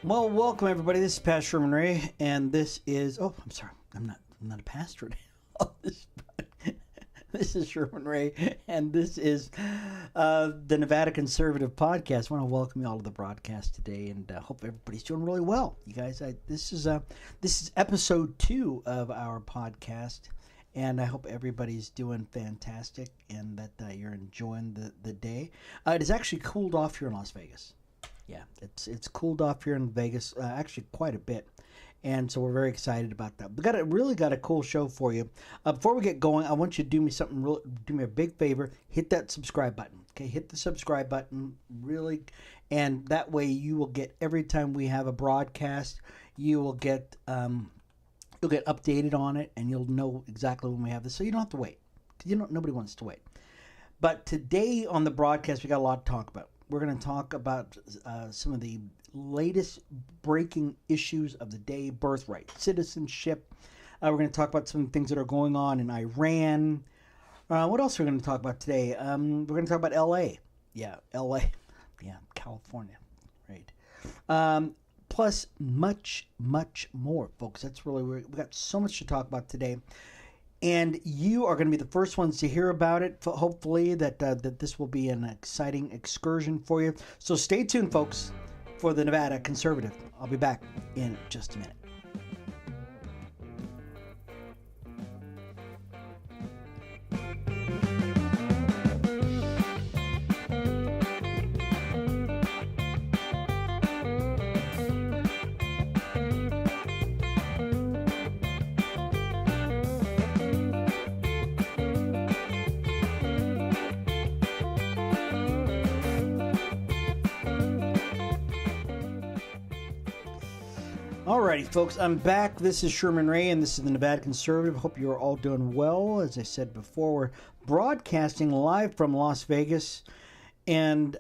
Well, welcome everybody. This is Pastor Sherman Ray, and this is I'm sorry, I'm not a pastor. This is Sherman Ray, and this is the Nevada Conservative Podcast. I want to welcome you all to the broadcast today, and hope everybody's doing really well. You guys, this is episode 2 of our podcast, and I hope everybody's doing fantastic and that you're enjoying the day. It has actually cooled off here in Las Vegas. Yeah, it's cooled off here in Vegas, actually quite a bit, and so we're very excited about that. We really got a cool show for you. Before we get going, I want you to do me do me a big favor. Hit that subscribe button. Okay, hit the subscribe button, really, and that way you will get every time we have a broadcast, you will get you'll get updated on it, and you'll know exactly when we have this, so you don't have to wait. Nobody wants to wait. But today on the broadcast, we got a lot to talk about. We're going to talk about some of the latest breaking issues of the day: birthright, citizenship. We're going to talk about some things that are going on in Iran. What else are we going to talk about today? We're going to talk about L.A. Yeah, L.A. Yeah, California. Right. Plus much, much more, folks. That's really, we've got so much to talk about today. And you are going to be the first ones to hear about it. Hopefully that this will be an exciting excursion for you. So stay tuned, folks, for the Nevada Conservative. I'll be back in just a minute. Alrighty, folks, I'm back. This is Sherman Ray, and this is the Nevada Conservative. Hope you're all doing well. As I said before, we're broadcasting live from Las Vegas, and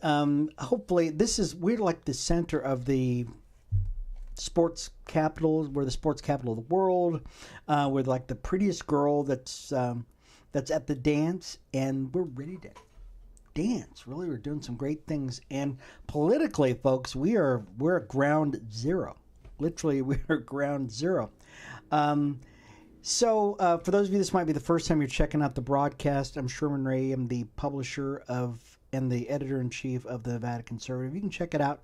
hopefully we're like the center of the sports capital. We're the sports capital of the world. We're like the prettiest girl that's at the dance, and we're ready to dance. Really, we're doing some great things, and politically, folks, we're at ground zero. Literally, we are ground zero. So for those of you, this might be the first time you're checking out the broadcast. I'm Sherman Ray. I'm the publisher and the editor-in-chief of the Nevada Conservative. You can check it out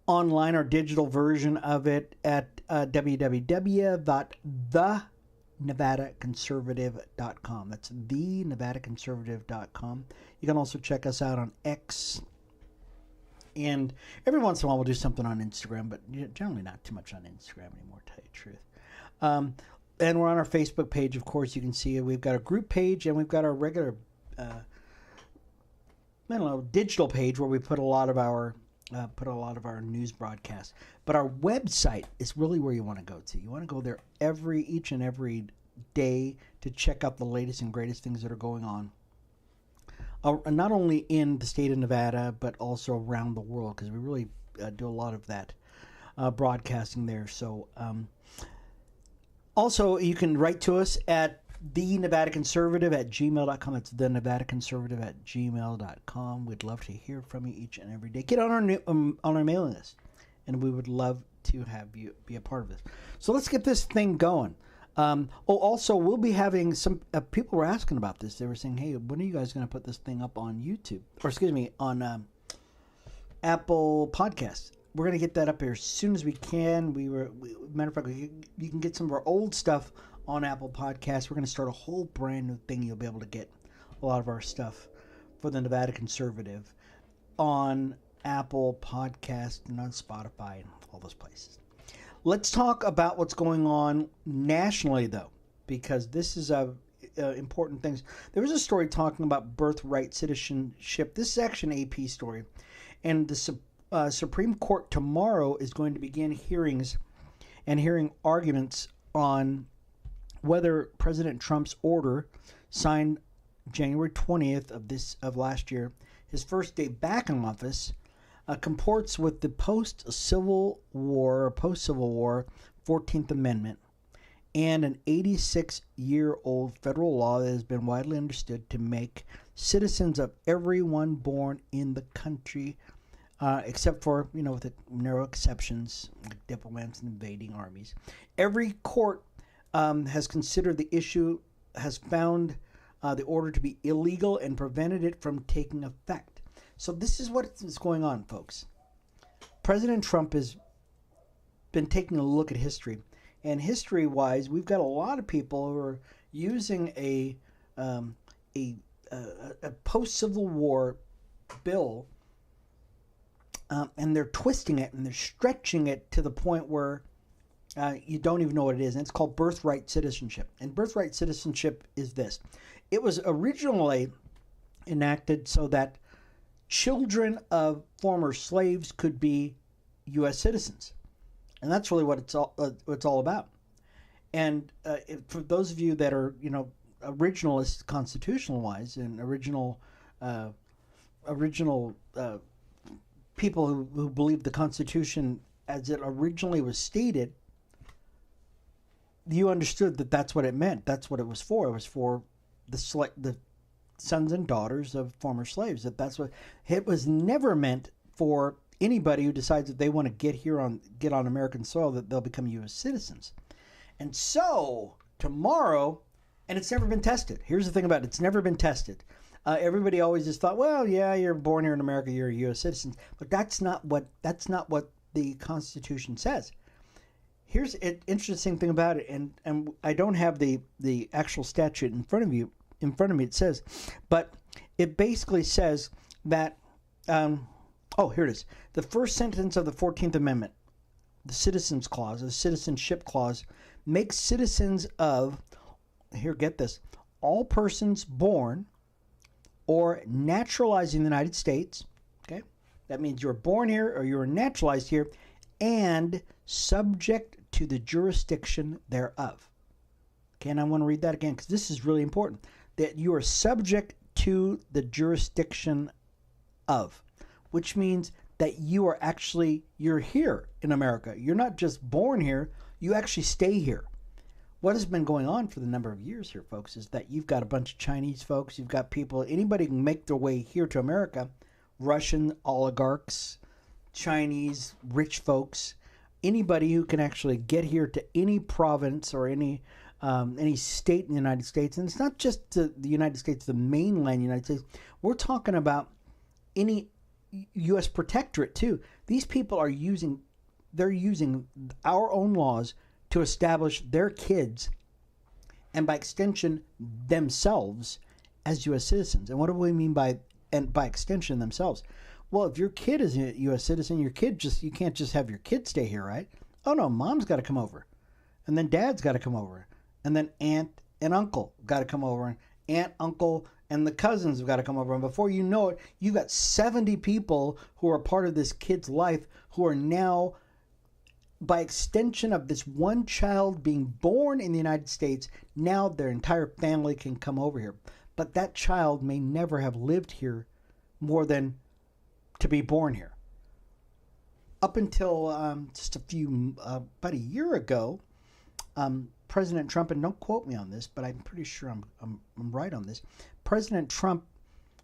online, our digital version of it, at www.thenevadaconservative.com. That's thenevadaconservative.com. You can also check us out on X. And every once in a while we'll do something on Instagram, but generally not too much on Instagram anymore, to tell you the truth. And we're on our Facebook page, of course. You can see it. We've got a group page, and we've got our regular, digital page where we put a lot of our news broadcasts. But our website is really where you want to go to. You want to go there each and every day to check out the latest and greatest things that are going on. Not only in the state of Nevada, but also around the world, because we really do a lot of that broadcasting there. So, also, you can write to us at thenevadaconservative@gmail.com. That's thenevadaconservative@gmail.com. We'd love to hear from you each and every day. Get on our mailing list, and we would love to have you be a part of this. So let's get this thing going. Also, we'll be having some people were asking about this. They were saying, "Hey, when are you guys going to put this thing up on YouTube? On Apple Podcasts?" We're going to get that up here as soon as we can. Matter of fact, you can get some of our old stuff on Apple Podcasts. We're going to start a whole brand new thing. You'll be able to get a lot of our stuff for the Nevada Conservative on Apple Podcasts and on Spotify and all those places. Let's talk about what's going on nationally, though, because this is important things. There was a story talking about birthright citizenship. This is actually an AP story, and the Supreme Court tomorrow is going to begin hearings and hearing arguments on whether President Trump's order, signed January 20th of last year, his first day back in office, comports with the post-Civil War 14th Amendment and an 86-year-old federal law that has been widely understood to make citizens of everyone born in the country except for, with the narrow exceptions, like diplomats and invading armies. Every court has considered the issue, has found the order to be illegal and prevented it from taking effect. So this is what is going on, folks. President Trump has been taking a look at history. And history-wise, we've got a lot of people who are using a post-Civil War bill, and they're twisting it and they're stretching it to the point where you don't even know what it is. And it's called birthright citizenship. And birthright citizenship is this. It was originally enacted so that children of former slaves could be U.S. citizens. And that's really what it's all about. And for those of you that are, originalists constitutional-wise and original people who believe the Constitution as it originally was stated, you understood that that's what it meant. That's what it was for. It was for the sons and daughters of former slaves. That's what it was. Never meant for anybody who decides that they want to get on American soil, that they'll become U.S. citizens. And so tomorrow, and it's never been tested. Here's the thing about it. It's never been tested. Everybody always just thought, well, yeah, you're born here in America, you're a U.S. citizen. But that's not what the Constitution says. Here's an interesting thing about it, and I don't have the actual statute in front of me. It says, but it basically says that, here it is. The first sentence of the 14th Amendment, the Citizens Clause, the Citizenship Clause, makes citizens of, here, get this, all persons born or naturalized in the United States, okay? That means you're born here or you're naturalized here and subject to the jurisdiction thereof. Okay, and I want to read that again because this is really important. That you are subject to the jurisdiction of, which means that you're here in America. You're not just born here, you actually stay here. What has been going on for the number of years here, folks, is that you've got a bunch of Chinese folks, you've got people, anybody can make their way here to America, Russian oligarchs, Chinese rich folks, anybody who can actually get here to any province or any state in the United States. And it's not just the United States, the mainland United States. We're talking about any U.S. protectorate too. These people are using our own laws to establish their kids, and by extension themselves, as U.S. citizens. And what do we mean by extension themselves? Well, if your kid is a U.S. citizen, you can't just have your kid stay here, right? Oh no, mom's got to come over, and then dad's got to come over, and then aunt and uncle got to come over, and aunt, uncle, and the cousins have got to come over. And before you know it, you got 70 people who are part of this kid's life who are now, by extension of this one child being born in the United States, now their entire family can come over here. But that child may never have lived here more than to be born here. Up until just about a year ago, President Trump, and don't quote me on this, but I'm pretty sure I'm right on this. President Trump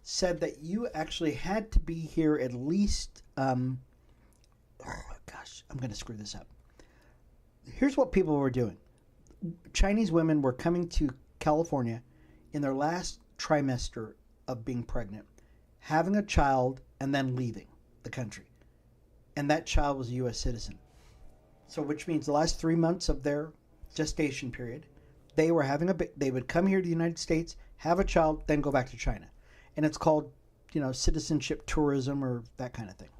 said that you actually had to be here at least. I'm going to screw this up. Here's what people were doing. Chinese women were coming to California in their last trimester of being pregnant, having a child, and then leaving the country. And that child was a U.S. citizen. So which means the last 3 months of their gestation period, they would come here to the United States, have a child, then go back to China. And it's called, citizenship tourism or that kind of thing.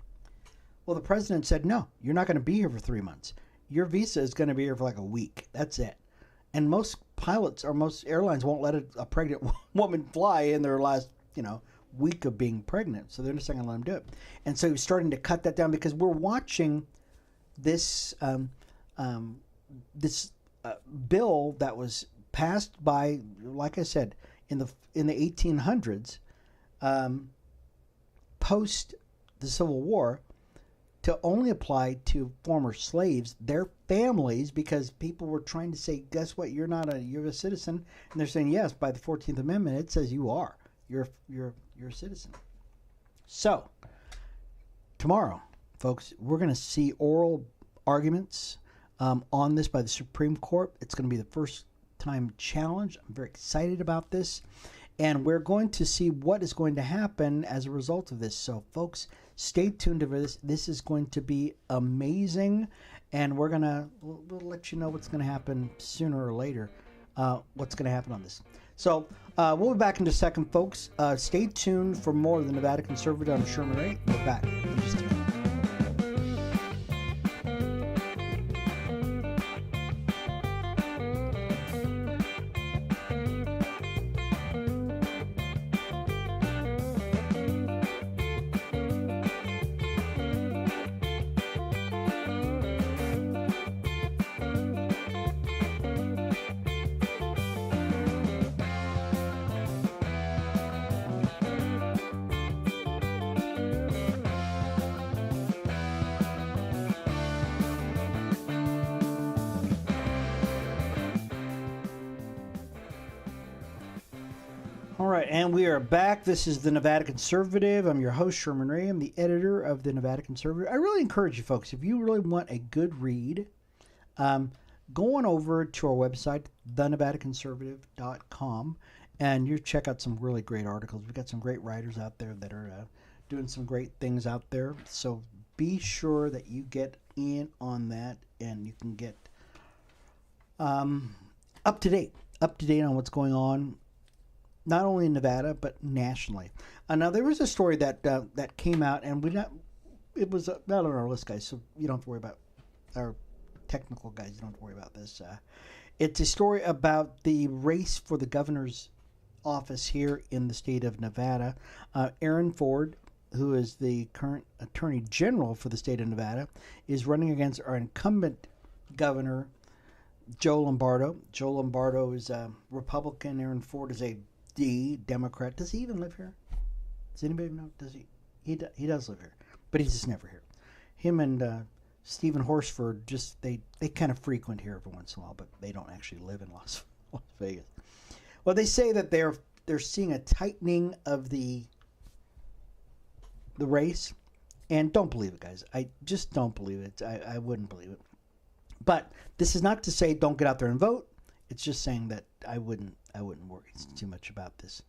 Well, the president said, no, you're not going to be here for 3 months. Your visa is going to be here for like a week. That's it. And most pilots or most airlines won't let a pregnant woman fly in their last, week of being pregnant. So they're just not going to let them do it. And so he's starting to cut that down because we're watching this bill that was passed by, like I said, in the 1800s, post the Civil War, to only apply to former slaves, their families, because people were trying to say, guess what, you're a citizen. And they're saying, yes, by the 14th Amendment, it says you are. You're a citizen. So, tomorrow, folks, we're going to see oral arguments on this by the Supreme Court. It's going to be the first time challenge. I'm very excited about this. And we're going to see what is going to happen as a result of this. So, folks, stay tuned for this. This is going to be amazing. And we'll let you know what's going to happen sooner or later, what's going to happen on this. So, we'll be back in just a second, folks. Stay tuned for more of the Nevada Conservative. I'm Sherman Ray. We're back in just a minute. All right, and we are back. This is the Nevada Conservative. I'm your host, Sherman Ray. I'm the editor of the Nevada Conservative. I really encourage you folks, if you really want a good read, go on over to our website, thenevadaconservative.com, and you check out some really great articles. We've got some great writers out there that are doing some great things out there. So be sure that you get in on that, and you can get up to date on what's going on, not only in Nevada, but nationally. Now, there was a story that came out, and it was not on our list, guys, so you don't have to worry about our technical guys. You don't have to worry about this. It's a story about the race for the governor's office here in the state of Nevada. Aaron Ford, who is the current attorney general for the state of Nevada, is running against our incumbent governor, Joe Lombardo. Joe Lombardo is a Republican. Aaron Ford is a Democrat. Does he even live here? Does anybody know? Does he? He does live here, but he's just never here. Him and Stephen Horsford they kind of frequent here every once in a while, but they don't actually live in Las Vegas. Well, they say that they're seeing a tightening of the race, and don't believe it, guys. I just don't believe it. I wouldn't believe it. But this is not to say don't get out there and vote. It's just saying that I wouldn't worry too much about this.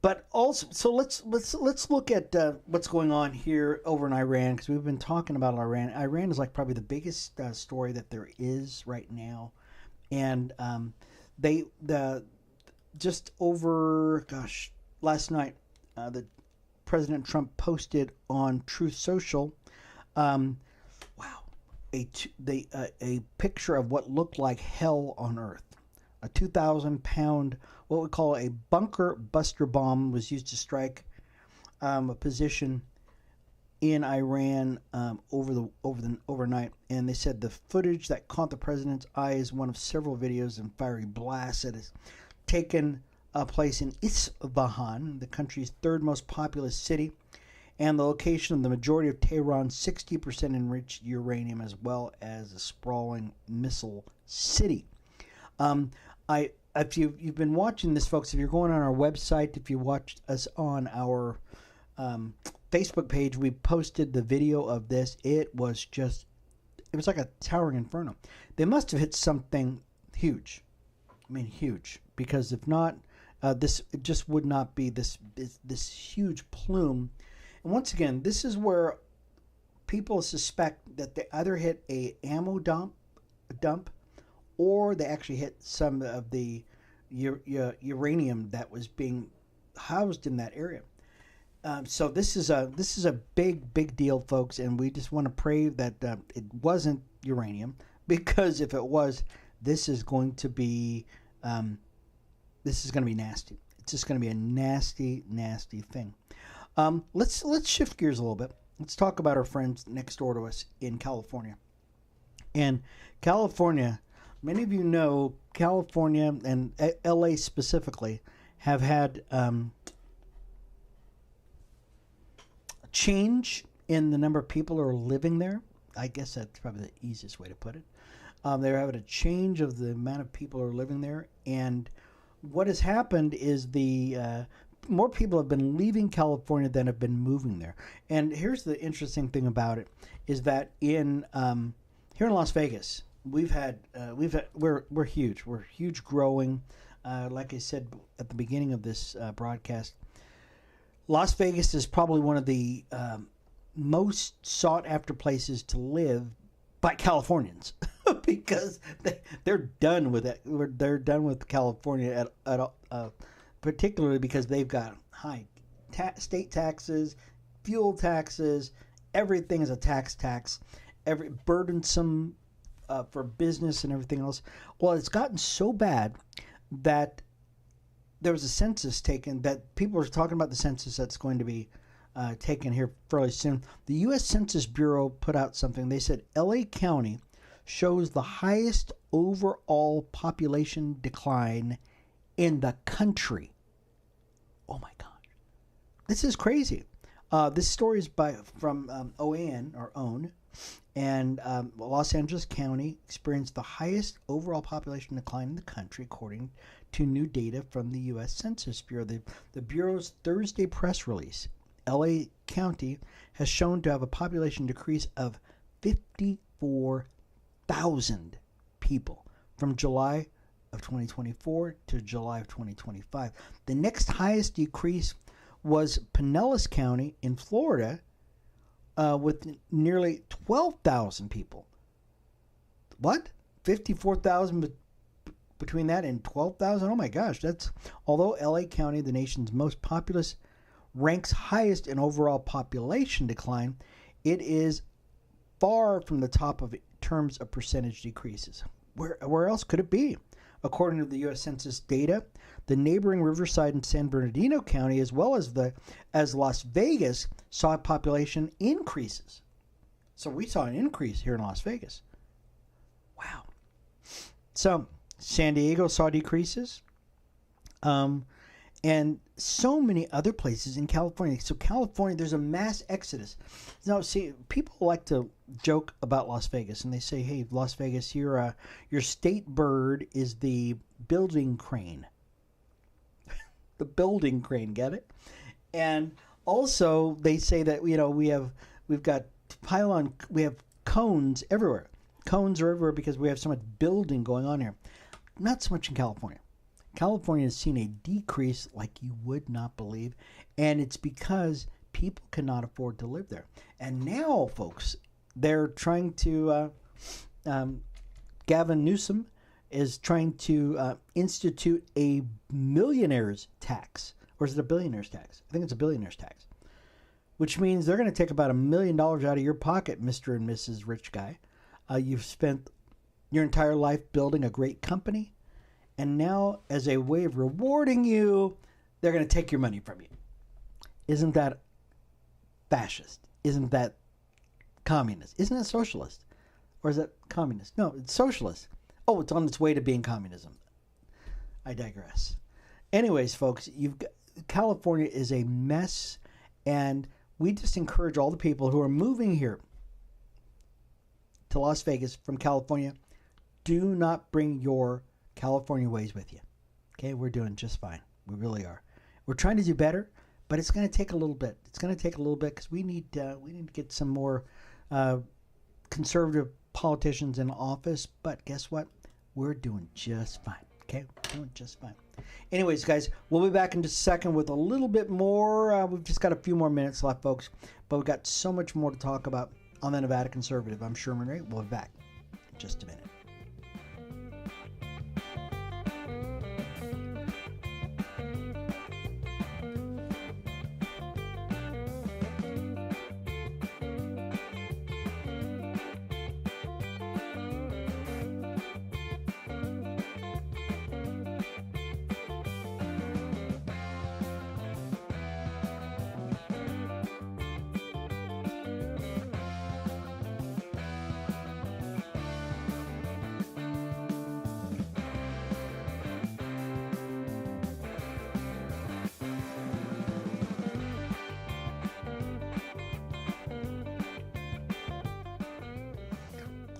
But also, so let's look at what's going on here over in Iran, because we've been talking about Iran. Iran is like probably the biggest story that there is right now, and last night, the President Trump posted on Truth Social, a picture of what looked like hell on earth. A 2,000-pound, what we call a bunker buster bomb, was used to strike a position in Iran overnight. And they said the footage that caught the president's eye is one of several videos and fiery blasts that has taken place in Isfahan, the country's third most populous city, and the location of the majority of Tehran's 60% enriched uranium, as well as a sprawling missile city. If you've been watching this, folks, if you're going on our website, if you watched us on our Facebook page, we posted the video of this. It was like a towering inferno. They must have hit something huge. I mean, huge, because if not, it just would not be this huge plume. And once again, this is where people suspect that they either hit a ammo dump, or they actually hit some of the uranium that was being housed in that area. So this is a big deal, folks, and we just want to pray that it wasn't uranium, because if it was, this is going to be nasty. It's just going to be a nasty thing. Let's shift gears a little bit. Let's talk about our friends next door to us in California. And California, many of you know, California and LA specifically have had a change in the number of people who are living there. I guess that's probably the easiest way to put it. They're having a change of the amount of people who are living there. And what has happened is the more people have been leaving California than have been moving there. And here's the interesting thing about it is that in here in Las Vegas, we're huge. We're huge growing. Like I said at the beginning of this broadcast, Las Vegas is probably one of the most sought after places to live by Californians because they're done with it. They're done with California particularly because they've got high state taxes, fuel taxes. Everything is a tax. Every burdensome for business and everything else. Well, it's gotten so bad that there was a census taken, that people are talking about the census that's going to be taken here fairly soon. The U.S. Census Bureau put out something. They said L.A. County shows the highest overall population decline in the country. Oh my gosh. This is crazy. This story is from OAN, or OWN, and Los Angeles County experienced the highest overall population decline in the country, according to new data from the U.S. Census Bureau. The Bureau's Thursday press release, L.A. County has shown to have a population decrease of 54,000 people from July of 2024 to July of 2025. The next highest decrease was Pinellas County in Florida, with nearly 12,000 people. What? 54,000 between that and 12,000? Oh my gosh, although LA County, the nation's most populous, ranks highest in overall population decline, it is far from the top of terms of percentage decreases. Where else could it be? According to the U.S. Census data, the neighboring Riverside and San Bernardino County, as well as Las Vegas, saw population increases. So we saw an increase here in Las Vegas. Wow. So San Diego saw decreases, and so many other places in California. So California, there's a mass exodus. Now, see, people like to joke about Las Vegas, and they say, "Hey, Las Vegas, your state bird is the building crane." The building crane, get it? And also, they say that we have cones everywhere. Cones are everywhere because we have so much building going on here. Not so much in California. California has seen a decrease like you would not believe, and it's because people cannot afford to live there. And now, folks, they're trying to, Gavin Newsom is trying to institute a millionaire's tax. Or is it a billionaire's tax? I think it's a billionaire's tax. Which means they're going to take about $1 million out of your pocket, Mr. and Mrs. Rich Guy. You've spent your entire life building a great company, and now, as a way of rewarding you, they're going to take your money from you. Isn't that fascist? Isn't that communist? Isn't it socialist? Or is it communist? No, it's socialist. Oh, it's on its way to being communism. I digress. Anyways, folks, California is a mess, and we just encourage all the people who are moving here to Las Vegas from California, do not bring your California ways with you. Okay, we're doing just fine. We really are. We're trying to do better, but it's going to take a little bit. It's going to take a little bit because we need to get some more conservative politicians in office. But guess what? We're doing just fine. Okay, we're doing just fine. Anyways, guys, we'll be back in just a second with a little bit more. We've just got a few more minutes left, folks, but we've got so much more to talk about on the Nevada Conservative. I'm Sherman Ray. We'll be back in just a minute.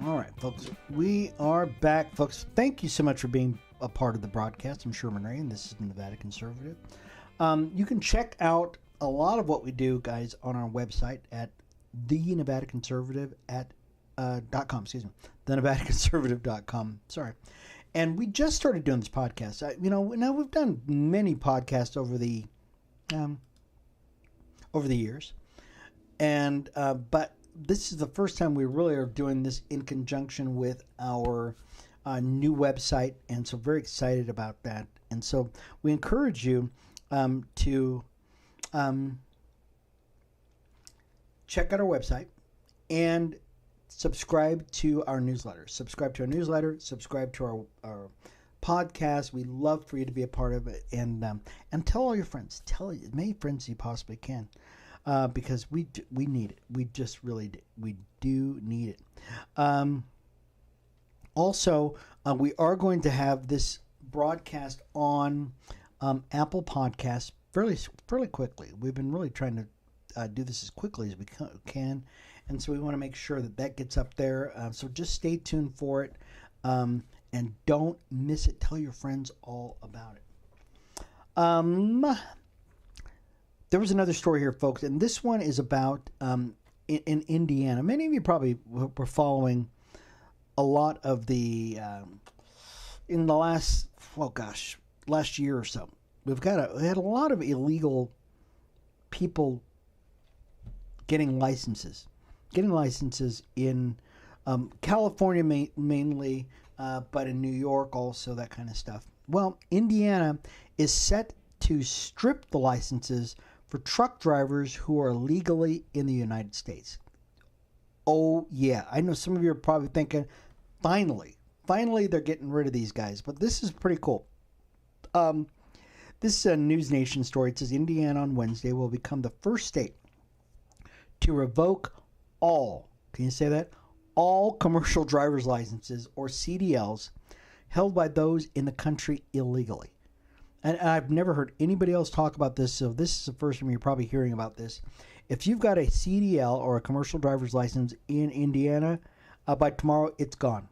All right, folks, we are back. Folks, thank you so much for being a part of the broadcast. I'm Sherman Ray, and this is the Nevada Conservative. You can check out a lot of what we do, guys, on our website at .com. Excuse me, thenevadaconservative.com. Sorry. And we just started doing this podcast. Now we've done many podcasts over the years, and but this is the first time we really are doing this in conjunction with our new website, and so very excited about that. And so we encourage you to check out our website and subscribe to our newsletter. Subscribe to our podcast. We love for you to be a part of it, and tell all your friends. Tell as many friends you possibly can, because we need it. We just really do. We do need it. Also, we are going to have this broadcast on Apple Podcasts fairly quickly. We've been really trying to do this as quickly as we can, and so we want to make sure that gets up there. So just stay tuned for it, and don't miss it. Tell your friends all about it. There was another story here, folks, and this one is about in Indiana. Many of you probably were following a lot of the in the last year or so. We had a lot of illegal people getting licenses in California mainly, but in New York also, that kind of stuff. Well, Indiana is set to strip the licenses for truck drivers who are legally in the United States. Oh yeah, I know some of you are probably thinking, finally they're getting rid of these guys, but this is pretty cool. This is a News Nation story. It says Indiana on Wednesday will become the first state to revoke all, can you say that? All commercial driver's licenses, or CDLs, held by those in the country illegally. And I've never heard anybody else talk about this, so this is the first time you're probably hearing about this. If you've got a CDL or a commercial driver's license in Indiana, by tomorrow it's gone.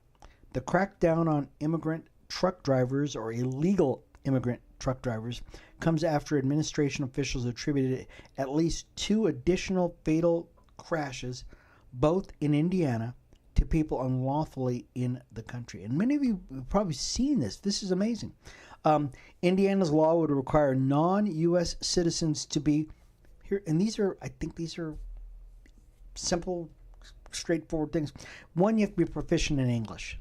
The crackdown on immigrant truck drivers, or illegal immigrant truck drivers, comes after administration officials attributed at least 2 additional fatal crashes, both in Indiana, to people unlawfully in the country. And many of you have probably seen this. This is amazing. Indiana's law would require non-U.S. citizens to be here, and I think these are simple, straightforward things. One, you have to be proficient in English,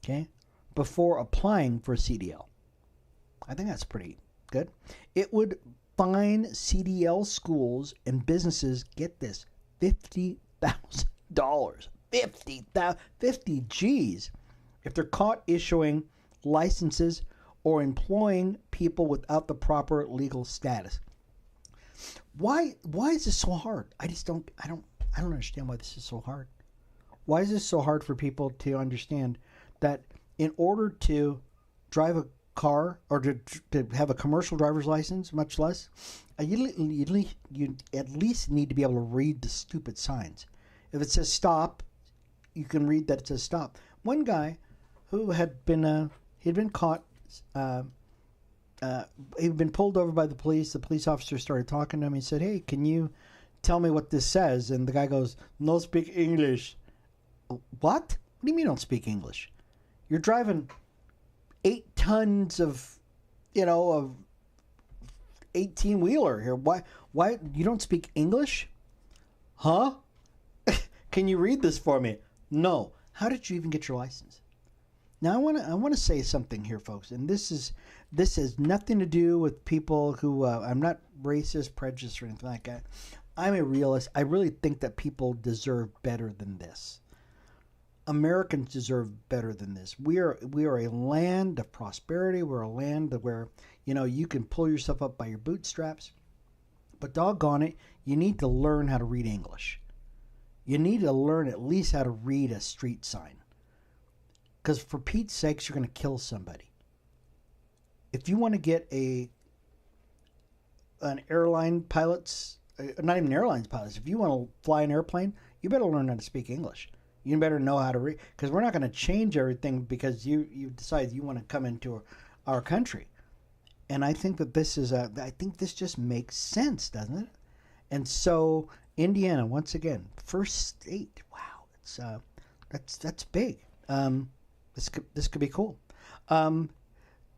okay, before applying for a CDL. I think that's pretty good. It would fine CDL schools and businesses, get this, $50,000. 50 G's if they're caught issuing licenses or employing people without the proper legal status. Why is this so hard? I don't understand why this is so hard. Why is this so hard for people to understand that in order to drive a car or to have a commercial driver's license, much less, you at least need to be able to read the stupid signs. If it says stop, you can read that it says stop. One guy who had been caught, he'd been pulled over by the police. The police officer started talking to him. He said, "Hey, can you tell me what this says?" And the guy goes, "No speak English." What? What do you mean don't speak English? You're driving 8 tons of 18-wheeler here. Why you don't speak English? Huh? Can you read this for me? No. How did you even get your license? Now I want to say something here, folks, and this has nothing to do with people who I'm not racist, prejudiced, or anything like that. I'm a realist. I really think that people deserve better than this. Americans deserve better than this. We are a land of prosperity. We're a land where you can pull yourself up by your bootstraps. But doggone it, you need to learn how to read English. You need to learn at least how to read a street sign. Because for Pete's sakes, you're going to kill somebody. If you want to get an airline pilot's, not even airlines pilots, if you want to fly an airplane, you better learn how to speak English. You better know how to read, because we're not going to change everything because you decide you want to come into our country. And I think that I think this just makes sense, doesn't it? And so Indiana, once again, first state. Wow, that's big. This could be cool.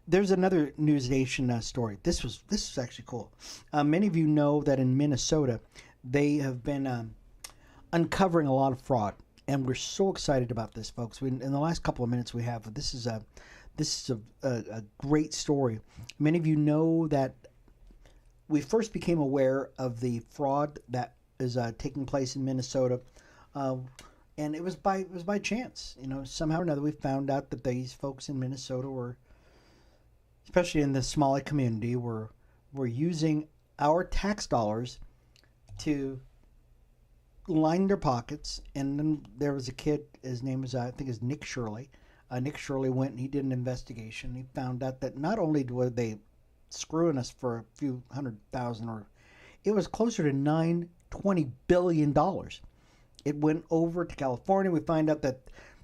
There's another News Nation story. This was actually cool. Many of you know that in Minnesota, they have been uncovering a lot of fraud, and we're so excited about this, folks. In the last couple of minutes we have, this is a great story. Many of you know that we first became aware of the fraud that is taking place in Minnesota, and it was by chance. Somehow or another we found out that these folks in Minnesota were, especially in the Somali community, were using our tax dollars to line their pockets. And then there was a kid, his name is I think is Nick Shirley. Nick Shirley went and he did an investigation. He found out that not only were they screwing us for a few $100,000, or it was closer to $20 billion. It went over to California. We find out that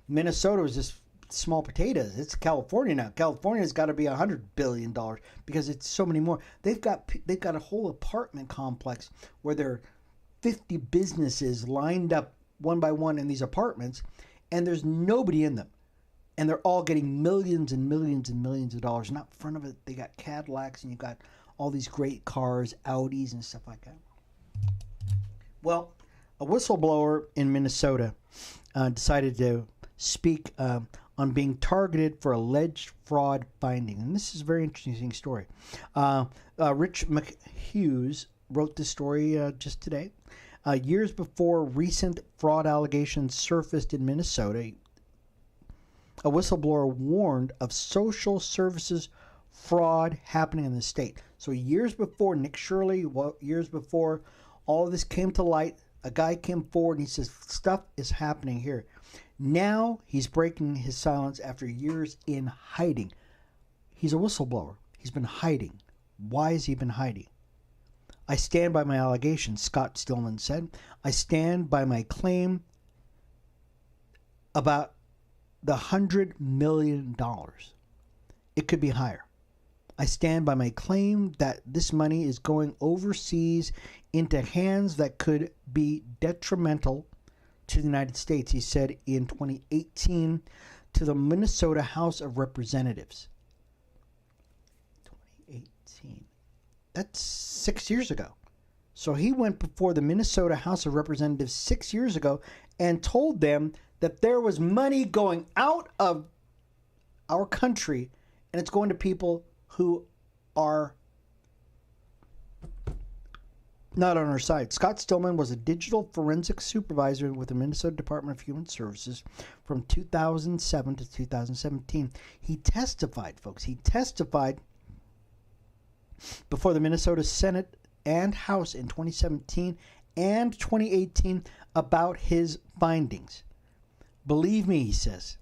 Minnesota was just small potatoes. It's California now. California's got to be $100 billion because it's so many more. They've got a whole apartment complex where there are 50 businesses lined up one by one in these apartments, and there's nobody in them. And they're all getting millions and millions and millions of dollars. And out front of it, they got Cadillacs, and you got all these great cars, Audis and stuff like that. Well, a whistleblower in Minnesota decided to speak on being targeted for alleged fraud finding. And this is a very interesting story. Rich McHughes wrote this story just today. Years before recent fraud allegations surfaced in Minnesota, a whistleblower warned of social services fraud happening in the state. So years before Nick Shirley, years before all of this came to light, a guy came forward and he says, stuff is happening here. Now he's breaking his silence after years in hiding. He's a whistleblower. He's been hiding. Why has he been hiding? I stand by my allegations, Scott Stillman said. I stand by my claim about the $100 million. It could be higher. I stand by my claim that this money is going overseas into hands that could be detrimental to the United States, he said in 2018 to the Minnesota House of Representatives. 2018. That's 6 years ago. So he went before the Minnesota House of Representatives 6 years ago and told them that there was money going out of our country and it's going to people who are not on our side. Scott Stillman was a digital forensic supervisor with the Minnesota Department of Human Services from 2007 to 2017. He testified, folks. He testified before the Minnesota Senate and House in 2017 and 2018 about his findings. Believe me, he says,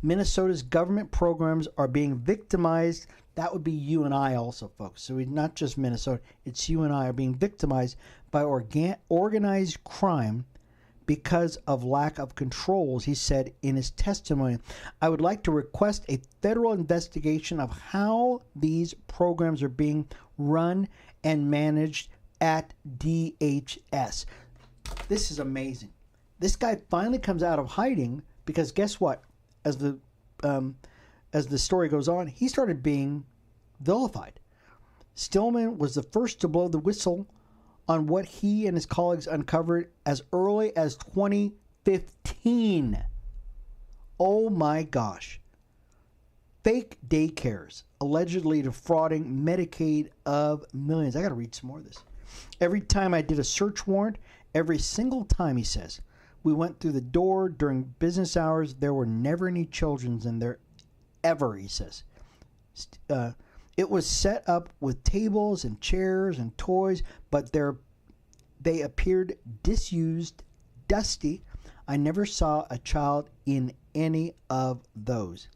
Minnesota's government programs are being victimized. That would be you and I also, folks. So it's not just Minnesota. It's you and I are being victimized by organized crime because of lack of controls, he said in his testimony. I would like to request a federal investigation of how these programs are being run and managed at DHS. This is amazing. This guy finally comes out of hiding because guess what? As the story goes on, he started being vilified. Stillman was the first to blow the whistle on what he and his colleagues uncovered as early as 2015. Oh my gosh. Fake daycares allegedly defrauding Medicaid of millions. I got to read some more of this. Every time I did a search warrant, every single time, he says, we went through the door during business hours, there were never any children in there ever, he says. It was set up with tables and chairs and toys, but they appeared disused, dusty. I never saw a child in any of those.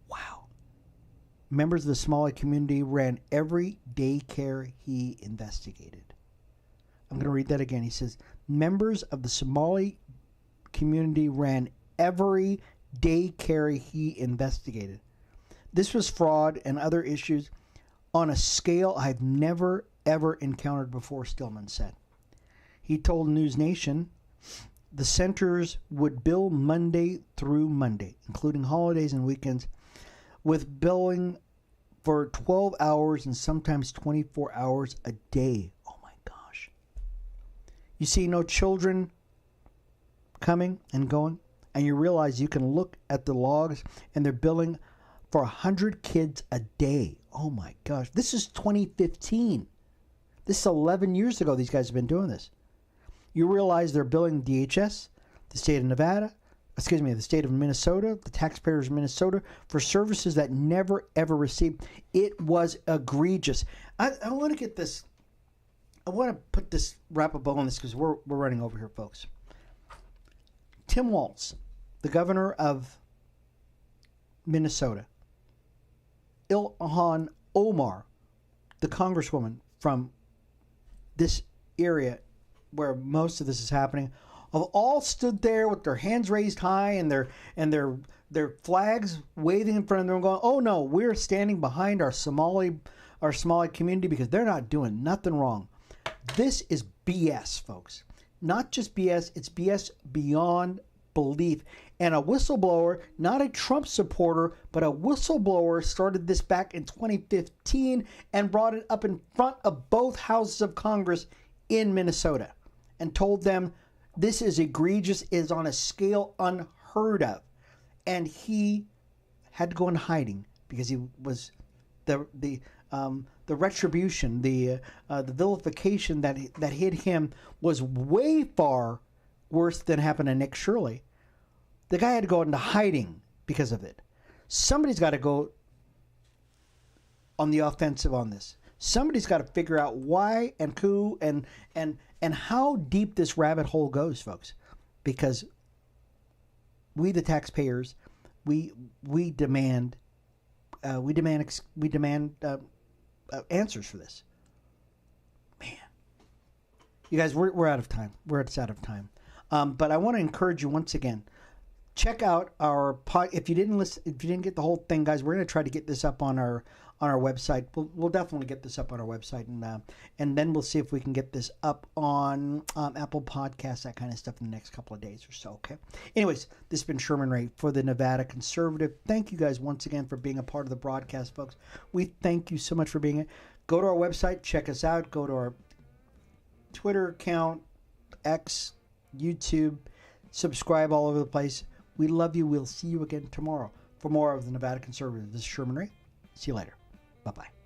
Wow. Members of the Somali community ran every daycare he investigated. I'm going to read that again. He says, members of the Somali community ran every daycare he investigated. This was fraud and other issues on a scale I've never, ever encountered before, Stillman said. He told News Nation the centers would bill Monday through Monday, including holidays and weekends, with billing for 12 hours and sometimes 24 hours a day. Oh my gosh. You see no children coming and going, and you realize you can look at the logs and they're billing for 100 kids a day. Oh my gosh. This is 2015. This is 11 years ago these guys have been doing this. You realize they're billing DHS, the state of Nevada, the state of Minnesota, the taxpayers of Minnesota, for services that never, ever received. It was egregious. I want to get this, I want to put this, wrap a bow on this because we're running over here, folks. Tim Walz, the governor of Minnesota, Ilhan Omar, the congresswoman from this area where most of this is happening, have all stood there with their hands raised high and their flags waving in front of them, going, "Oh no, we're standing behind our Somali community because they're not doing nothing wrong." This is BS, folks. Not just BS, it's BS beyond belief. And a whistleblower, not a Trump supporter, but a whistleblower, started this back in 2015 and brought it up in front of both houses of Congress in Minnesota and told them this is egregious, is on a scale unheard of. And he had to go in hiding because he was the retribution, the vilification that hit him was way far worse than happened to Nick Shirley. The guy had to go into hiding because of it. Somebody's got to go on the offensive on this. Somebody's got to figure out why and who and how deep this rabbit hole goes, folks. Because we, the taxpayers, we demand answers for this. Man, you guys, we're out of time. We're out of time. But I want to encourage you once again. Check out our if you didn't get the whole thing, guys, we're going to try to get this up on our website. We'll definitely get this up on our website, and then we'll see if we can get this up on Apple Podcasts, that kind of stuff, in the next couple of days or so. Okay. Anyways, this has been Sherman Ray for the Nevada Conservative. Thank you guys once again for being a part of the broadcast, folks. We thank you so much for being here. Go to our website, check us out. Go to our Twitter account, X, YouTube, subscribe all over the place. We love you. We'll see you again tomorrow for more of the Nevada Conservative. This is Sherman Ray. See you later. Bye-bye.